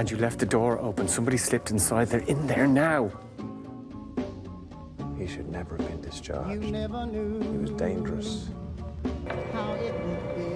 And you left the door open. Somebody slipped inside. They're in there now. He should never have been discharged. You never knew He was dangerous. how it would be.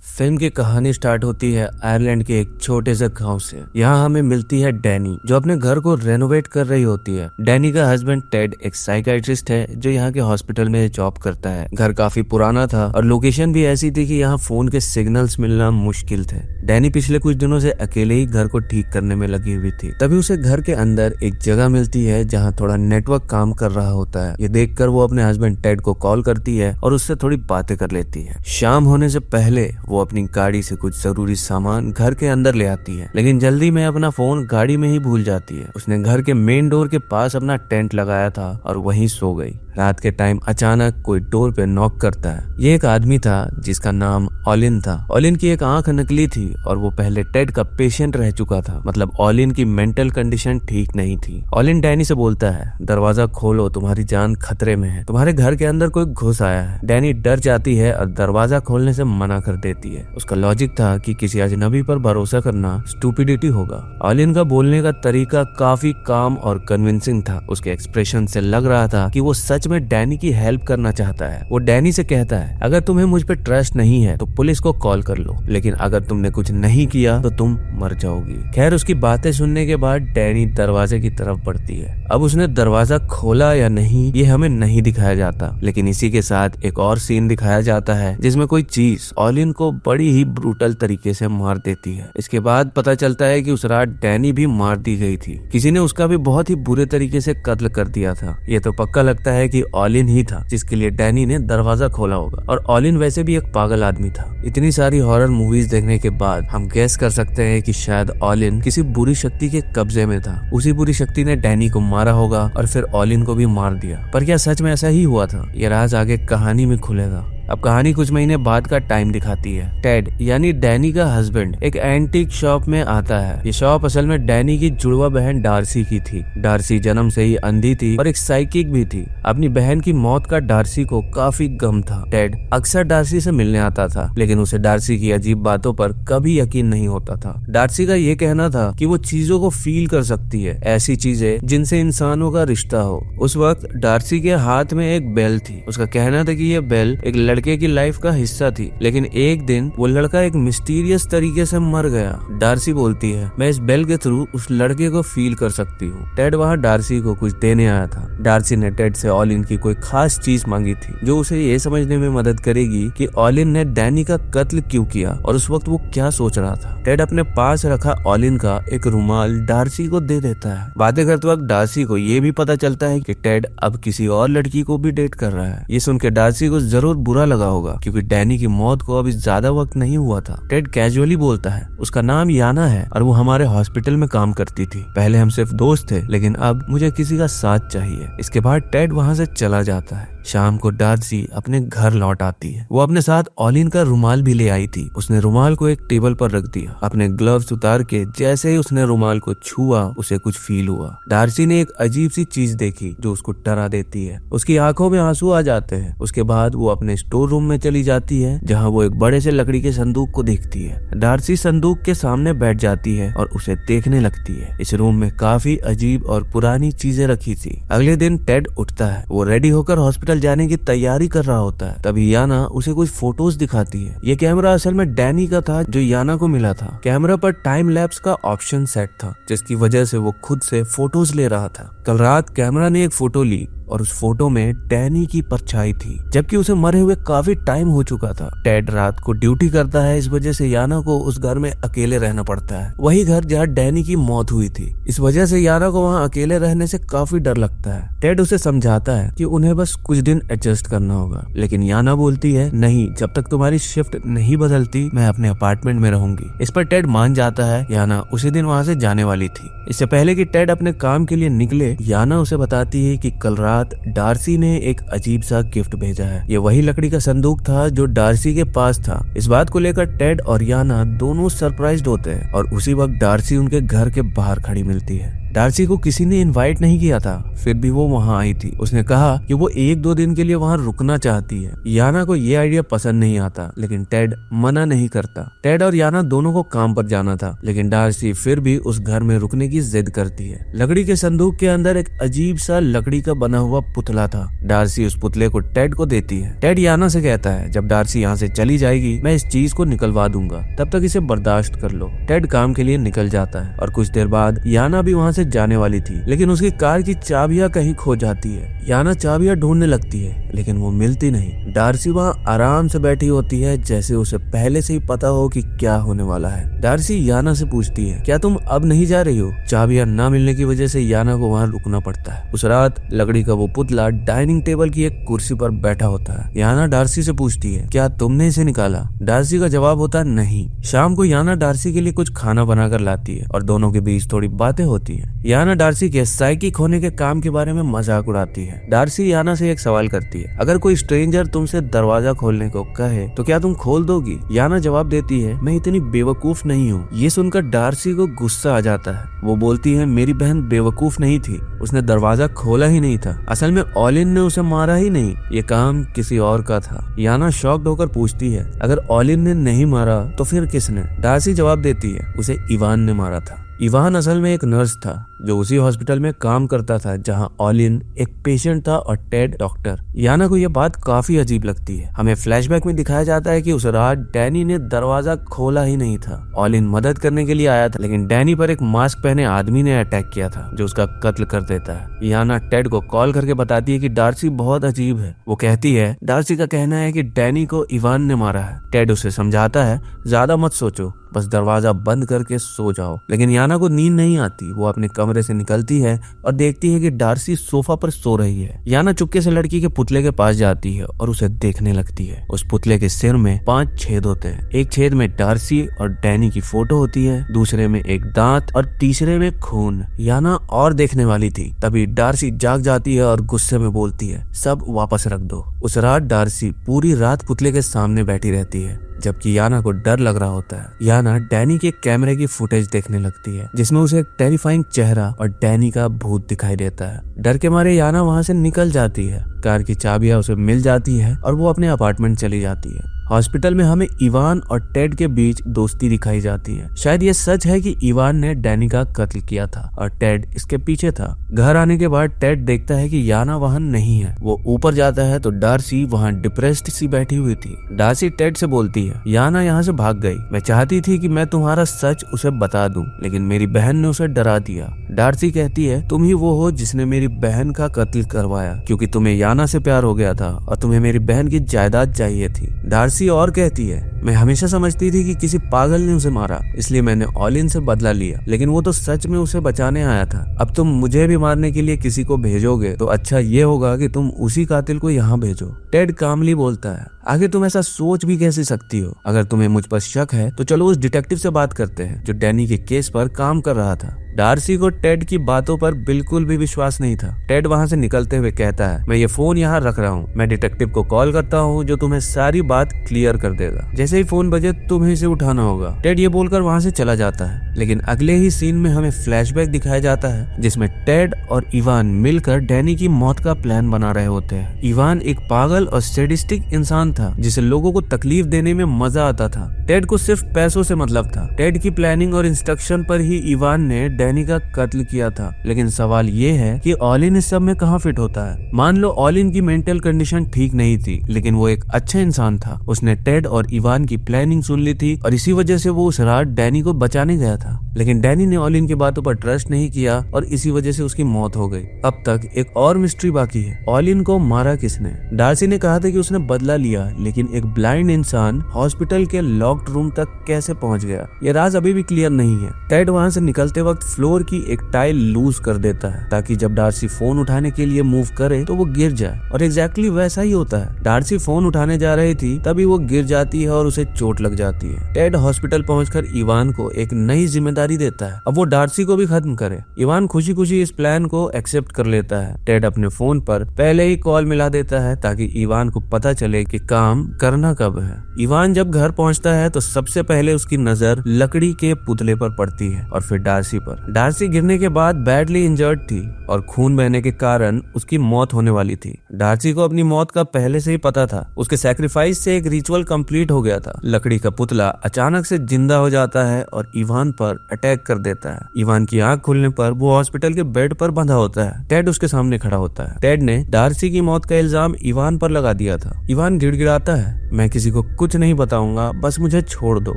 Film की कहानी start होती है Ireland के एक छोटे से गांव से। यहाँ हमें मिलती है डैनी, जो अपने घर को रेनोवेट कर रही होती है। डैनी का हस्बैंड टेड एक साइकियाट्रिस्ट है जो यहाँ के हॉस्पिटल में जॉब करता है। घर काफी पुराना था और लोकेशन भी ऐसी थी कि यहाँ फोन के सिग्नल्स मिलना मुश्किल थे। डैनी पिछले कुछ दिनों से अकेले ही घर को ठीक करने में लगी हुई थी। तभी उसे घर के अंदर एक जगह मिलती है जहाँ थोड़ा नेटवर्क काम कर रहा होता है। ये देखकर वो अपने हस्बैंड टेड को कॉल करती है और उससे थोड़ी बातें कर लेती है। शाम होने से पहले वो अपनी गाड़ी से कुछ जरूरी सामान घर के अंदर ले आती है, लेकिन जल्दी में अपना फोन गाड़ी में ही भूल जाती है। उसने घर के मेन डोर के पास अपना टेंट लगाया था और वहीं सो गई। रात के टाइम अचानक कोई डोर पे नॉक करता है। ये एक आदमी था जिसका नाम ऑलिन था। ऑलिन की एक आंख नकली थी और वो पहले टेड का पेशेंट रह चुका था। मतलब ऑलिन की मेंटल कंडीशन ठीक नहीं थी। ऑलिन डैनी से बोलता है, दरवाजा खोलो, तुम्हारी जान खतरे में है, तुम्हारे घर के अंदर कोई घुस आया है। डैनी डर जाती है और दरवाजा खोलने से मना कर देती है। उसका लॉजिक था कि किसी अजनबी पर भरोसा करना स्टूपिडिटी होगा। ऑलिन का बोलने का तरीका काफी काम और कन्विंसिंग था। उसके एक्सप्रेशन से लग रहा था कि वो सच में डैनी की हेल्प करना चाहता है। वो डैनी से कहता है, अगर तुम्हें मुझ पे ट्रस्ट नहीं है तो पुलिस को कॉल कर लो, लेकिन अगर तुमने कुछ नहीं किया तो तुम मर जाओगी। खैर, उसकी बातें सुनने के बाद डैनी दरवाजे की तरफ बढ़ती है। अब उसने दरवाजा खोला या नहीं ये हमें नहीं दिखाया जाता, लेकिन इसी के साथ एक और सीन दिखाया जाता है जिसमें कोई चीज ऑलिन को बड़ी ही ब्रूटल तरीके से मार देती है। इसके बाद पता चलता है कि उस रात डैनी भी मार दी गई थी। किसी ने उसका भी बहुत ही बुरे तरीके से कत्ल कर दिया था। ये तो पक्का लगता है कि ऑलिन ही था जिसके लिए डैनी ने दरवाजा खोला होगा। और ऑलिन वैसे भी एक पागल आदमी था। इतनी सारी हॉरर मूवीज देखने के बाद हम गेस कर सकते हैं कि शायद ऑलिन किसी बुरी शक्ति के कब्जे में था। उसी बुरी शक्ति ने डैनी को मारा होगा और फिर ऑलिन को भी मार दिया। पर क्या सच में ऐसा ही हुआ था? ये राज आगे कहानी में खुलेगा। अब कहानी कुछ महीने बाद का टाइम दिखाती है। टेड यानी डैनी का हस्बैंड एक एंटीक शॉप में आता है। ये शॉप असल में डैनी की जुड़वा बहन डार्सी की थी। डार्सी जन्म से ही अंधी थी और एक साइकिक भी थी। अपनी बहन की मौत का डार्सी को काफी गम था। टेड अक्सर डार्सी से मिलने आता था, लेकिन उसे डार्सी की अजीब बातों पर कभी यकीन नहीं होता था। डार्सी का ये कहना था कि वो चीजों को फील कर सकती है, ऐसी चीजें जिनसे इंसानों का रिश्ता हो। उस वक्त डार्सी के हाथ में एक बेल थी। उसका कहना था कि यह बेल एक लड़के की लाइफ का हिस्सा थी, लेकिन एक दिन वो लड़का एक मिस्टीरियस तरीके से मर गया। डार्सी बोलती है, मैं इस बेल के थ्रू उस लड़के को फील कर सकती हूँ। टेड वहाँ डार्सी को कुछ देने आया था। डार्सी ने टेड से ऑलिन की कोई खास चीज मांगी थी जो उसे ये समझने में मदद करेगी कि ऑलिन ने डैनी का कत्ल क्यों किया और उस वक्त वो क्या सोच रहा था। टेड अपने पास रखा ऑलिन का एक रुमाल डार्सी को दे देता है। बातें करते वक्त डार्सी को ये भी पता चलता है कि टेड अब किसी और लड़की को भी डेट कर रहा है। ये सुनकर डार्सी को जरूर बुरा लगा होगा, क्योंकि डैनी की मौत को अभी ज्यादा वक्त नहीं हुआ था। टेड कैजुअली बोलता है, उसका नाम याना है और वो हमारे हॉस्पिटल में काम करती थी। पहले हम सिर्फ दोस्त थे, लेकिन अब मुझे किसी का साथ चाहिए। इसके बाद टेड वहाँ से चला जाता है। शाम को डार्सी अपने घर लौट आती है। वो अपने साथ ऑलिन का रुमाल भी ले आई थी। उसने रुमाल को एक टेबल पर रख दिया। अपने ग्लव्स उतार के जैसे ही उसने रुमाल को छुआ उसे कुछ फील हुआ। डार्सी ने एक अजीब सी चीज देखी जो उसको डरा देती है। उसकी आंखों में आंसू आ जाते हैं। उसके बाद वो अपने स्टोर रूम में चली जाती है, जहाँ वो एक बड़े से लकड़ी के संदूक को देखती है। डार्सी संदूक के सामने बैठ जाती है और उसे देखने लगती है। इस रूम में काफी अजीब और पुरानी चीजें रखी थी। अगले दिन टेड उठता है। वो रेडी होकर हॉस्पिटल जाने की तैयारी कर रहा होता है। तभी याना उसे कुछ फोटोज दिखाती है। ये कैमरा असल में डैनी का था जो याना को मिला था। कैमरा पर टाइम लैप्स का ऑप्शन सेट था, जिसकी वजह से वो खुद से फोटोज ले रहा था। कल रात कैमरा ने एक फोटो ली और उस फोटो में डैनी की परछाई थी, जबकि उसे मरे हुए काफी टाइम हो चुका था। टेड रात को ड्यूटी करता है, इस वजह से याना को उस घर में अकेले रहना पड़ता है। वही घर जहाँ डैनी की मौत हुई थी। इस वजह से याना को वहाँ अकेले रहने से काफी डर लगता है। टेड उसे समझाता है कि उन्हें बस कुछ दिन एडजस्ट करना होगा, लेकिन याना बोलती है, नहीं, जब तक तुम्हारी शिफ्ट नहीं बदलती मैं अपने अपार्टमेंट में रहूंगी। इस पर टेड मान जाता है। याना उसी दिन वहाँ से जाने वाली थी। इससे पहले कि टेड अपने काम के लिए निकले, याना उसे बताती है कि कल रात डार्सी ने एक अजीब सा गिफ्ट भेजा है। ये वही लकड़ी का संदूक था जो डार्सी के पास था। इस बात को लेकर टेड और याना दोनों सरप्राइज्ड होते हैं और उसी वक्त डार्सी उनके घर के बाहर खड़ी मिलती है। डार्सी को किसी ने इनवाइट नहीं किया था, फिर भी वो वहाँ आई थी। उसने कहा कि वो 1-2 दिन के लिए वहाँ रुकना चाहती है। याना को ये आइडिया पसंद नहीं आता, लेकिन टेड मना नहीं करता। टेड और याना दोनों को काम पर जाना था, लेकिन डार्सी फिर भी उस घर में रुकने की जिद करती है। लकड़ी के संदूक के अंदर एक अजीब सा लकड़ी का बना हुआ पुतला था। डार्सी उस पुतले को टेड को देती है। टेड याना से कहता है, जब डार्सी यहाँ से चली जाएगी मैं इस चीज को निकलवा दूंगा, तब तक इसे बर्दाश्त कर लो। टेड काम के लिए निकल जाता है और कुछ देर बाद याना भी वहाँ से जाने वाली थी, लेकिन उसकी कार की चाबियां कहीं खो जाती है। याना चाबियां ढूंढने लगती है, लेकिन वो मिलती नहीं। डार्सी वहाँ आराम से बैठी होती है, जैसे उसे पहले से ही पता हो कि क्या होने वाला है। डार्सी याना से पूछती है, क्या तुम अब नहीं जा रही हो? चाबियां न मिलने की वजह से याना को वहाँ रुकना पड़ता है। उस रात लकड़ी का वो पुतला डाइनिंग टेबल की एक कुर्सी पर बैठा होता है। याना डार्सी से पूछती है, क्या तुमने इसे निकाला? डार्सी का जवाब होता है, नहीं। शाम को याना डार्सी के लिए कुछ खाना बनाकर लाती है और दोनों के बीच थोड़ी बातें होती है। याना डार्सी के साइकिक होने के काम के बारे में मजाक उड़ाती है। डार्सी याना से एक सवाल करती है, अगर कोई स्ट्रेंजर तुमसे दरवाजा खोलने को कहे तो क्या तुम खोल दोगी? याना जवाब देती है, मैं इतनी बेवकूफ नहीं हूँ। ये सुनकर डार्सी को गुस्सा आ जाता है। वो बोलती है, मेरी बहन बेवकूफ नहीं थी, उसने दरवाजा खोला ही नहीं था। असल में ऑलिन ने उसे मारा ही नहीं, ये काम किसी और का था। याना शॉक्ड होकर पूछती है, अगर ऑलिन ने नहीं मारा तो फिर किसने? डार्सी जवाब देती है, उसे इवान ने मारा था। इवान असल में एक नर्स था जो उसी हॉस्पिटल में काम करता था जहां ऑलिन एक पेशेंट था और टेड डॉक्टर। याना को यह बात काफी अजीब लगती है। हमें फ्लैशबैक में दिखाया जाता है कि उस रात डैनी ने दरवाजा खोला ही नहीं था। ऑलिन मदद करने के लिए आया था, लेकिन डैनी पर एक मास्क पहने आदमी ने अटैक किया था जो उसका कत्ल कर देता है। याना टेड को कॉल करके बताती है कि डार्सी बहुत अजीब है। वो कहती है, डार्सी का कहना है कि डैनी को इवान ने मारा है। टेड उसे समझाता है, ज्यादा मत सोचो, बस दरवाजा बंद करके सो जाओ। लेकिन याना को नींद नहीं आती। वो अपने कमरे से निकलती है और देखती है कि डार्सी सोफा पर सो रही है। याना चुपके से लड़की के पुतले के पास जाती है और उसे देखने लगती है। उस पुतले के सिर में 5 छेद होते हैं। एक छेद में डार्सी और डैनी की फोटो होती है, दूसरे में एक दांत और तीसरे में खून। याना और देखने वाली थी, तभी डार्सी जाग जाती है और गुस्से में बोलती है, सब वापस रख दो। उस रात डार्सी पूरी रात पुतले के सामने बैठी रहती है, जबकि याना को डर लग रहा होता है। याना डैनी के कैमरे की फुटेज देखने लगती है, जिसमें उसे एक टेरिफाइंग चेहरा और डैनी का भूत दिखाई देता है। डर के मारे याना वहां से निकल जाती है। कार की चाबियां उसे मिल जाती है और वो अपने अपार्टमेंट चली जाती है। हॉस्पिटल में हमें इवान और टेड के बीच दोस्ती दिखाई जाती है। शायद ये सच है कि इवान ने डैनी का कत्ल किया था और टेड इसके पीछे था। घर आने के बाद टेड देखता है कि याना वहां नहीं है। वो ऊपर जाता है तो डार्सी वहां डिप्रेस्ड सी बैठी हुई थी। डार्सी टेड से बोलती है, याना यहाँ से भाग गई। मैं चाहती थी कि मैं तुम्हारा सच उसे बता दूं, लेकिन मेरी बहन ने उसे डरा दिया। डार्सी कहती है, तुम ही वो हो जिसने मेरी बहन का कत्ल करवाया, क्योंकि तुम्हें याना से प्यार हो गया था और तुम्हें मेरी बहन की जायदाद चाहिए थी। डार्सी और कहती है, मैं हमेशा समझती थी कि किसी पागल ने उसे मारा, इसलिए मैंने ऑलिन से बदला लिया, लेकिन वो तो सच में उसे बचाने आया था। अब तुम मुझे भी मारने के लिए किसी को भेजोगे तो अच्छा ये होगा कि तुम उसी कातिल को यहाँ भेजो। टेड कामली बोलता है, आगे तुम ऐसा सोच भी कैसे सकती हो? अगर तुम्हें मुझ पर शक है तो चलो उस डिटेक्टिव से बात करते हैं जो डैनी के केस पर काम कर रहा था। डार्सी को टेड की बातों पर बिल्कुल भी विश्वास नहीं था। टेड वहां से निकलते हुए कहता है, मैं ये फोन यहाँ रख रहा हूँ, मैं डिटेक्टिव को कॉल करता हूँ जो तुम्हें सारी बात क्लियर कर देगा। जैसे ही फोन बजे तुम्हें इसे उठाना होगा। टेड ये बोलकर वहां से चला जाता है, लेकिन अगले ही सीन में हमें फ्लैशबैक दिखाया जाता है जिसमें टेड और इवान मिलकर डैनी की मौत का प्लान बना रहे होते हैं। इवान एक पागल और सैडिस्टिक इंसान था जिसे लोगों को तकलीफ देने में मजा आता था। टेड को सिर्फ पैसों से मतलब था। टेड की प्लानिंग और इंस्ट्रक्शन पर ही इवान ने डैनी का कत्ल किया था। लेकिन सवाल ये है कि ऑलिन इस सब में कहाँ फिट होता है? मान लो ऑलिन की मेंटल कंडीशन ठीक नहीं थी, लेकिन वो एक अच्छा इंसान था। उसने टेड और इवान की प्लानिंग सुन ली थी और इसी वजह से वो उस रात डैनी को बचाने गया था। लेकिन डैनी ने ऑलिन की बातों पर ट्रस्ट नहीं किया और इसी वजह से उसकी मौत हो गई। अब तक एक और मिस्ट्री बाकी है, ऑलिन को मारा किसने? डार्सी ने कहा था कि उसने बदला लिया, लेकिन एक ब्लाइंड इंसान हॉस्पिटल के लॉक्ड रूम तक कैसे पहुंच गया? ये राज अभी भी क्लियर नहीं है। टेड वहां से निकलते वक्त फ्लोर की एक टाइल लूज कर देता है ताकि जब डार्सी फोन उठाने के लिए मूव करे तो वो गिर जाए, और एग्जैक्टली वैसा ही होता है। डार्सी फोन उठाने जा रही थी, तभी वो गिर जाती है और उसे चोट लग जाती है। टेड हॉस्पिटल पहुंचकर इवान को एक नई जिम्मेदारी देता है अब वो डार्सी को भी खत्म करे। इवान खुशी खुशी इस प्लान को एक्सेप्ट कर लेता है। टेड अपने फोन पर पहले ही कॉल मिला देता है ताकि इवान को पता चले कि काम करना कब है। इवान जब घर पहुंचता है तो सबसे पहले उसकी नजर लकड़ी के पुतले पर पड़ती है और फिर डार्सी पर। डार्सी गिरने के बाद बैडली इंजर्ड थी और खून बहने के कारण उसकी मौत होने वाली थी। डार्सी को अपनी मौत का पहले से ही पता था। उसके सैक्रिफाइस से एक रिचुअल कंप्लीट हो गया था। लकड़ी का पुतला अचानक से जिंदा हो जाता है और इवान पर अटैक कर देता है। इवान की आंख खुलने पर वो हॉस्पिटल के बेड पर बंधा होता है। टेड उसके सामने खड़ा होता है। टेड ने डार्सी की मौत का इल्जाम इवान पर लगा दिया था। इवान गिड़गिड़ाता है, मैं किसी को कुछ नहीं बताऊंगा, बस मुझे छोड़ दो।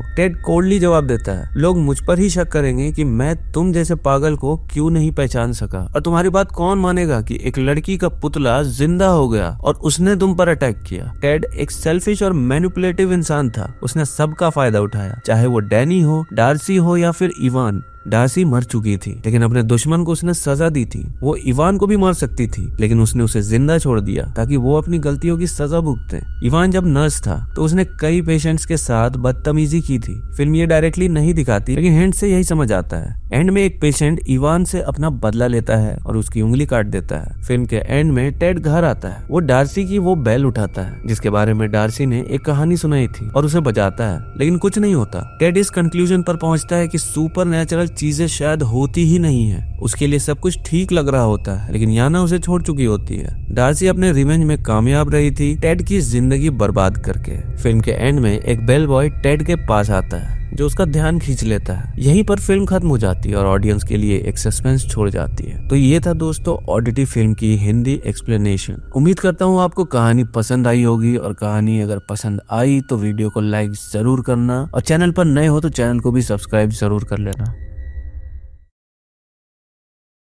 टेड कोल्डली जवाब देता है, लोग मुझ पर ही शक करेंगे कि मैं तुम जैसे पागल को क्यों नहीं पहचान सका, और तुम्हारी बात कौन मानेगा कि एक लड़की का पुतला जिंदा हो गया और उसने तुम पर अटैक किया। टेड एक सेल्फिश और मैनिपुलेटिव इंसान था। उसने सबका फायदा उठाया, चाहे वो डैनी हो, डार्सी हो या फिर इवान। डार्सी मर चुकी थी लेकिन अपने दुश्मन को उसने सजा दी थी। वो इवान को भी मार सकती थी लेकिन उसने उसे जिंदा छोड़ दिया ताकि वो अपनी गलतियों की सजा भुगते। इवान जब नर्स था तो उसने कई पेशेंट्स के साथ बदतमीजी की थी। फिल्म ये डायरेक्टली नहीं दिखाती लेकिन हिंट से यही समझ आता है। एंड में एक पेशेंट इवान से अपना बदला लेता है और उसकी उंगली काट देता है। फिल्म के एंड में टेड घर आता है। वो डार्सी की वो बेल उठाता है जिसके बारे में डार्सी ने एक कहानी सुनाई थी और उसे बजाता है लेकिन कुछ नहीं होता। टेड इस कंक्लूजन पर पहुंचता है कि सुपर नेचुरल चीजें शायद होती ही नहीं है। उसके लिए सब कुछ ठीक लग रहा होता है लेकिन याना उसे छोड़ चुकी होती है। डार्सी अपने रिवेंज में कामयाब रही थी टेड की जिंदगी बर्बाद करके। फिल्म के एंड में एक बेल बॉय टेड के पास आता है जो उसका ध्यान खींच लेता है। यहीं पर फिल्म खत्म हो जाती है और ऑडियंस के लिए एक सस्पेंस छोड़ जाती है। तो ये था दोस्तों ऑडिटी फिल्म की हिंदी एक्सप्लेनेशन। उम्मीद करता हूँ आपको कहानी पसंद आई होगी, और कहानी अगर पसंद आई तो वीडियो को लाइक जरूर करना और चैनल पर नए हो तो चैनल को भी सब्सक्राइब जरूर कर लेना।